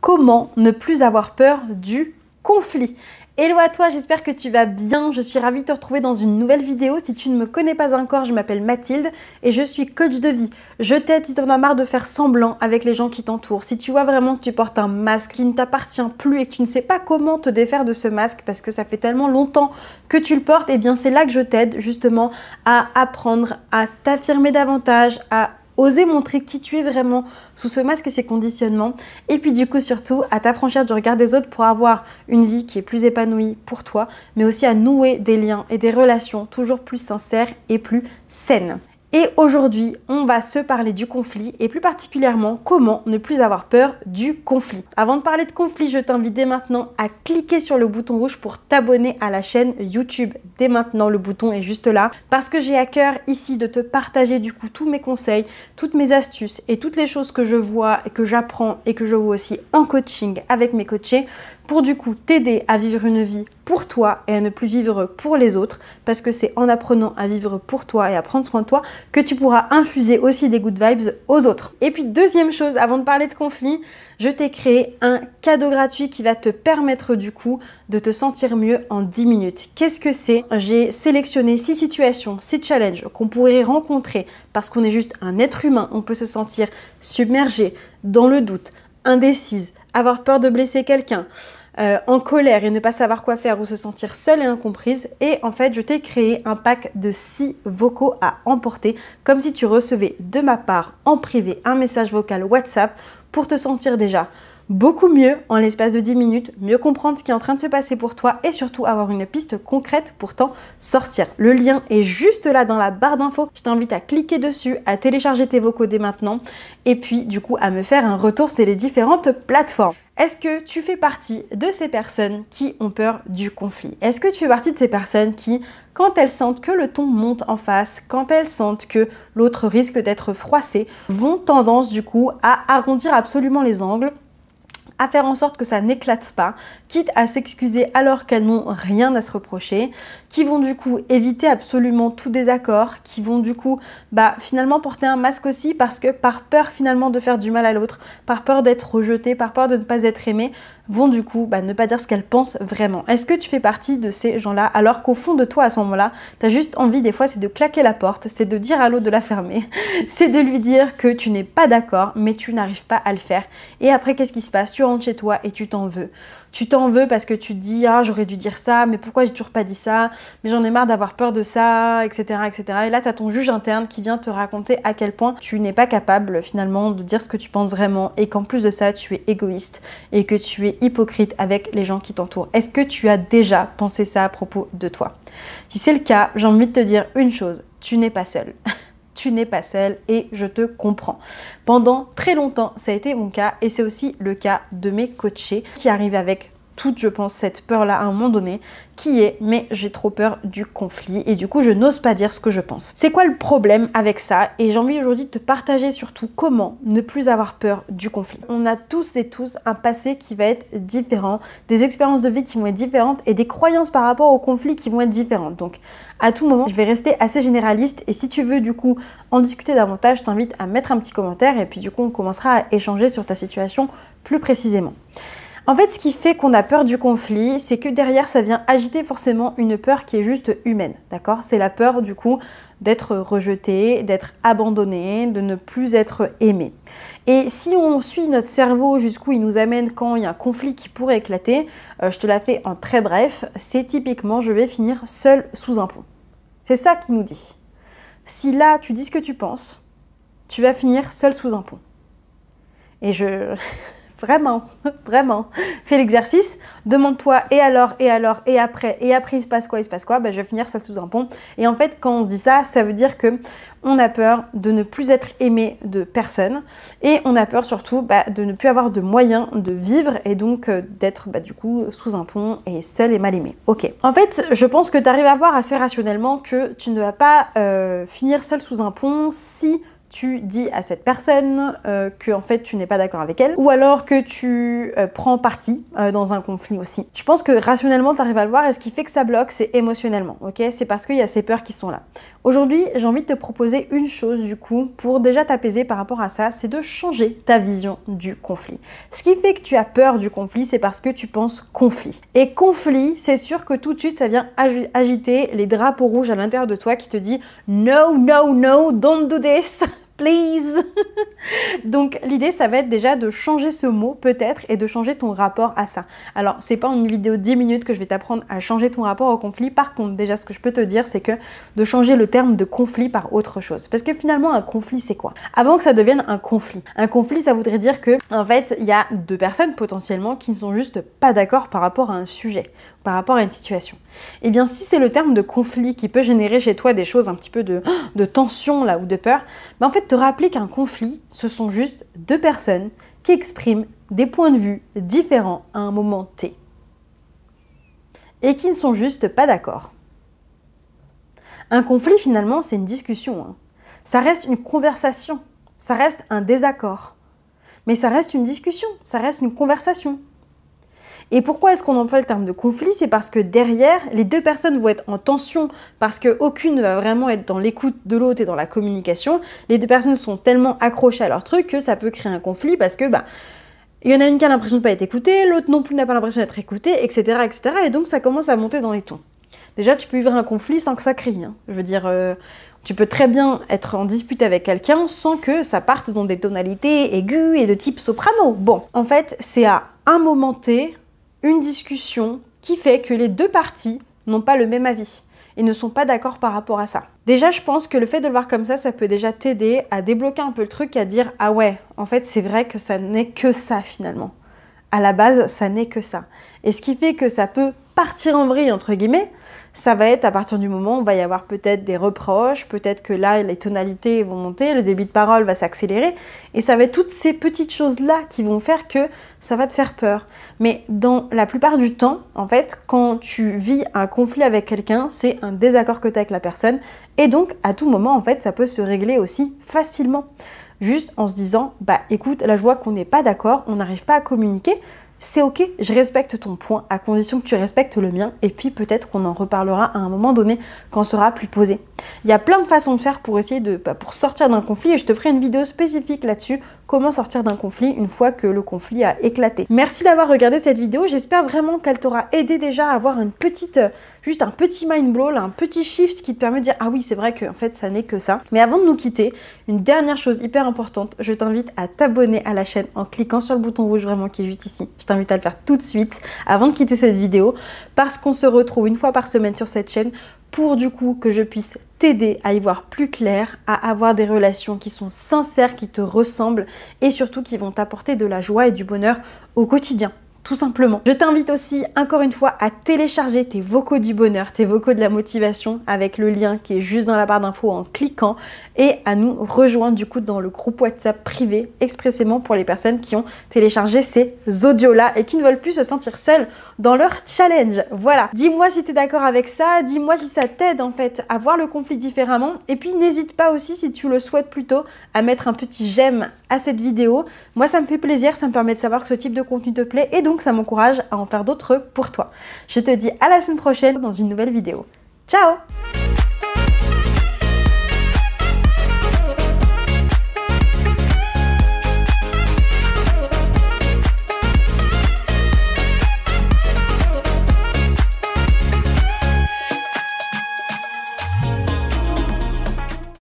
comment ne plus avoir peur du conflit. Hello à toi, j'espère que tu vas bien. Je suis ravie de te retrouver dans une nouvelle vidéo. Si tu ne me connais pas encore, je m'appelle Mathilde et je suis coach de vie. Je t'aide si tu en as marre de faire semblant avec les gens qui t'entourent. Si tu vois vraiment que tu portes un masque qui ne t'appartient plus et que tu ne sais pas comment te défaire de ce masque parce que ça fait tellement longtemps que tu le portes, eh bien c'est là que je t'aide justement à apprendre à t'affirmer davantage, à oser montrer qui tu es vraiment sous ce masque et ses conditionnements, et puis du coup surtout à t'affranchir du regard des autres pour avoir une vie qui est plus épanouie pour toi, mais aussi à nouer des liens et des relations toujours plus sincères et plus saines. Et aujourd'hui, on va se parler du conflit et plus particulièrement comment ne plus avoir peur du conflit. Avant de parler de conflit, je t'invite dès maintenant à cliquer sur le bouton rouge pour t'abonner à la chaîne YouTube. Dès maintenant, le bouton est juste là parce que j'ai à cœur ici de te partager du coup tous mes conseils, toutes mes astuces et toutes les choses que je vois et que j'apprends et que je vois aussi en coaching avec mes coachés pour du coup t'aider à vivre une vie pour toi et à ne plus vivre pour les autres, parce que c'est en apprenant à vivre pour toi et à prendre soin de toi que tu pourras infuser aussi des good vibes aux autres. Et puis deuxième chose, avant de parler de conflit, je t'ai créé un cadeau gratuit qui va te permettre du coup de te sentir mieux en 10 minutes. Qu'est-ce que c'est? J'ai sélectionné 6 situations, 6 challenges qu'on pourrait rencontrer parce qu'on est juste un être humain. On peut se sentir submergé, dans le doute, indécise, avoir peur de blesser quelqu'un, en colère et ne pas savoir quoi faire ou se sentir seule et incomprise. Et en fait, je t'ai créé un pack de 6 vocaux à emporter, comme si tu recevais de ma part en privé un message vocal WhatsApp pour te sentir déjà beaucoup mieux en l'espace de 10 minutes, mieux comprendre ce qui est en train de se passer pour toi et surtout avoir une piste concrète pour t'en sortir. Le lien est juste là dans la barre d'infos. Je t'invite à cliquer dessus, à télécharger tes vocaux dès maintenant et puis du coup à me faire un retour sur les différentes plateformes. Est-ce que tu fais partie de ces personnes qui ont peur du conflit? Est-ce que tu fais partie de ces personnes qui, quand elles sentent que le ton monte en face, quand elles sentent que l'autre risque d'être froissé, vont tendance du coup à arrondir absolument les angles, à faire en sorte que ça n'éclate pas, quitte à s'excuser alors qu'elles n'ont rien à se reprocher, qui vont du coup éviter absolument tout désaccord, qui vont du coup finalement porter un masque aussi parce que par peur finalement de faire du mal à l'autre, par peur d'être rejeté, par peur de ne pas être aimé, vont du coup ne pas dire ce qu'elles pensent vraiment. Est-ce que tu fais partie de ces gens-là alors qu'au fond de toi à ce moment-là, tu as juste envie des fois c'est de claquer la porte, c'est de dire à l'autre de la fermer, c'est de lui dire que tu n'es pas d'accord mais tu n'arrives pas à le faire. Et après qu'est-ce qui se passe? Tu rentres chez toi et tu t'en veux. Tu t'en veux parce que tu te dis « Ah, j'aurais dû dire ça, mais pourquoi j'ai toujours pas dit ça? Mais j'en ai marre d'avoir peur de ça, etc. etc. » Et là, tu as ton juge interne qui vient te raconter à quel point tu n'es pas capable finalement de dire ce que tu penses vraiment et qu'en plus de ça, tu es égoïste et que tu es hypocrite avec les gens qui t'entourent. Est-ce que tu as déjà pensé ça à propos de toi? Si c'est le cas, j'ai envie de te dire une chose, tu n'es pas seule. Tu n'es pas seule et je te comprends. Pendant très longtemps, ça a été mon cas et c'est aussi le cas de mes coachés qui arrivent avec toute, je pense, cette peur-là à un moment donné qui est « mais j'ai trop peur du conflit et du coup je n'ose pas dire ce que je pense ». C'est quoi le problème avec ça? Et j'ai envie aujourd'hui de te partager surtout comment ne plus avoir peur du conflit. On a tous et tous un passé qui va être différent, des expériences de vie qui vont être différentes et des croyances par rapport au conflit qui vont être différentes. Donc à tout moment, je vais rester assez généraliste et si tu veux du coup en discuter davantage, je t'invite à mettre un petit commentaire et puis du coup on commencera à échanger sur ta situation plus précisément. En fait, ce qui fait qu'on a peur du conflit, c'est que derrière, ça vient agiter forcément une peur qui est juste humaine, d'accord? C'est la peur, du coup, d'être rejeté, d'être abandonné, de ne plus être aimé. Et si on suit notre cerveau jusqu'où il nous amène quand il y a un conflit qui pourrait éclater, je te la fais en très bref, c'est typiquement « je vais finir seule sous un pont ». C'est ça qui nous dit. Si là, tu dis ce que tu penses, tu vas finir seule sous un pont. Et Vraiment, vraiment. Fais l'exercice, demande-toi et alors, et après il se passe quoi, je vais finir seule sous un pont. Et en fait, quand on se dit ça, ça veut dire que on a peur de ne plus être aimé de personne et on a peur surtout de ne plus avoir de moyens de vivre et donc d'être du coup sous un pont et seul et mal aimé. Ok. En fait, je pense que tu arrives à voir assez rationnellement que tu ne vas pas finir seul sous un pont si tu dis à cette personne que en fait tu n'es pas d'accord avec elle, ou alors que tu prends parti dans un conflit aussi. Je pense que rationnellement tu arrives à le voir, et ce qui fait que ça bloque, c'est émotionnellement, ok? C'est parce qu'il y a ces peurs qui sont là. Aujourd'hui, j'ai envie de te proposer une chose du coup pour déjà t'apaiser par rapport à ça, c'est de changer ta vision du conflit. Ce qui fait que tu as peur du conflit, c'est parce que tu penses conflit. Et conflit, c'est sûr que tout de suite ça vient agiter les drapeaux rouges à l'intérieur de toi qui te dit no, no, no, don't do this. Please. Donc l'idée ça va être déjà de changer ce mot peut-être et de changer ton rapport à ça. Alors c'est pas une vidéo 10 minutes que je vais t'apprendre à changer ton rapport au conflit. Par contre déjà ce que je peux te dire c'est que de changer le terme de conflit par autre chose. Parce que finalement un conflit c'est quoi? Avant que ça devienne un conflit ça voudrait dire que en fait il y a deux personnes potentiellement qui ne sont juste pas d'accord par rapport à un sujet, par rapport à une situation. Et bien si c'est le terme de conflit qui peut générer chez toi des choses un petit peu de tension là ou de peur, ben en fait te rappeler qu'un conflit ce sont juste deux personnes qui expriment des points de vue différents à un moment T et qui ne sont juste pas d'accord. Un conflit finalement c'est une discussion, hein. Ça reste une conversation, ça reste un désaccord, mais ça reste une discussion, ça reste une conversation. Et pourquoi est-ce qu'on emploie le terme de conflit? C'est parce que derrière, les deux personnes vont être en tension parce qu'aucune ne va vraiment être dans l'écoute de l'autre et dans la communication. Les deux personnes sont tellement accrochées à leur truc que ça peut créer un conflit parce que il y en a une qui a l'impression de ne pas être écoutée, l'autre non plus n'a pas l'impression d'être écoutée, etc., etc. Et donc ça commence à monter dans les tons. Déjà, tu peux vivre un conflit sans que ça crie, hein. Je veux dire, tu peux très bien être en dispute avec quelqu'un sans que ça parte dans des tonalités aiguës et de type soprano. Bon, en fait, c'est à un moment T, une discussion qui fait que les deux parties n'ont pas le même avis et ne sont pas d'accord par rapport à ça. Déjà, je pense que le fait de le voir comme ça peut déjà t'aider à débloquer un peu le truc, à dire « Ah ouais, en fait, c'est vrai que ça n'est que ça finalement. À la base, ça n'est que ça. » Et ce qui fait que ça peut partir en vrille, entre guillemets, ça va être à partir du moment où il va y avoir peut-être des reproches, peut-être que là, les tonalités vont monter, le débit de parole va s'accélérer, et ça va être toutes ces petites choses-là qui vont faire que ça va te faire peur. Mais dans la plupart du temps, en fait, quand tu vis un conflit avec quelqu'un, c'est un désaccord que tu as avec la personne, et donc à tout moment, en fait, ça peut se régler aussi facilement. Juste en se disant, écoute, là je vois qu'on n'est pas d'accord, on n'arrive pas à communiquer, c'est ok, je respecte ton point, à condition que tu respectes le mien, et puis peut-être qu'on en reparlera à un moment donné quand on sera plus posé. Il y a plein de façons de faire pour essayer pour sortir d'un conflit, et je te ferai une vidéo spécifique là-dessus, comment sortir d'un conflit une fois que le conflit a éclaté. Merci d'avoir regardé cette vidéo, j'espère vraiment qu'elle t'aura aidé déjà à avoir juste un petit mind blow, un petit shift qui te permet de dire ah oui c'est vrai que en fait ça n'est que ça. Mais avant de nous quitter, une dernière chose hyper importante, je t'invite à t'abonner à la chaîne en cliquant sur le bouton rouge vraiment qui est juste ici. Je t'invite à le faire tout de suite avant de quitter cette vidéo parce qu'on se retrouve une fois par semaine sur cette chaîne pour du coup que je puisse t'aider à y voir plus clair, à avoir des relations qui sont sincères, qui te ressemblent et surtout qui vont t'apporter de la joie et du bonheur au quotidien. Tout simplement. Je t'invite aussi, encore une fois, à télécharger tes vocaux du bonheur, tes vocaux de la motivation avec le lien qui est juste dans la barre d'infos en cliquant et à nous rejoindre du coup dans le groupe WhatsApp privé expressément pour les personnes qui ont téléchargé ces audios-là et qui ne veulent plus se sentir seules dans leur challenge. Voilà. Dis-moi si tu es d'accord avec ça, dis-moi si ça t'aide en fait à voir le conflit différemment et puis n'hésite pas aussi si tu le souhaites plutôt à mettre un petit j'aime à cette vidéo. Moi ça me fait plaisir, ça me permet de savoir que ce type de contenu te plaît et donc ça m'encourage à en faire d'autres pour toi. Je te dis à la semaine prochaine dans une nouvelle vidéo. Ciao!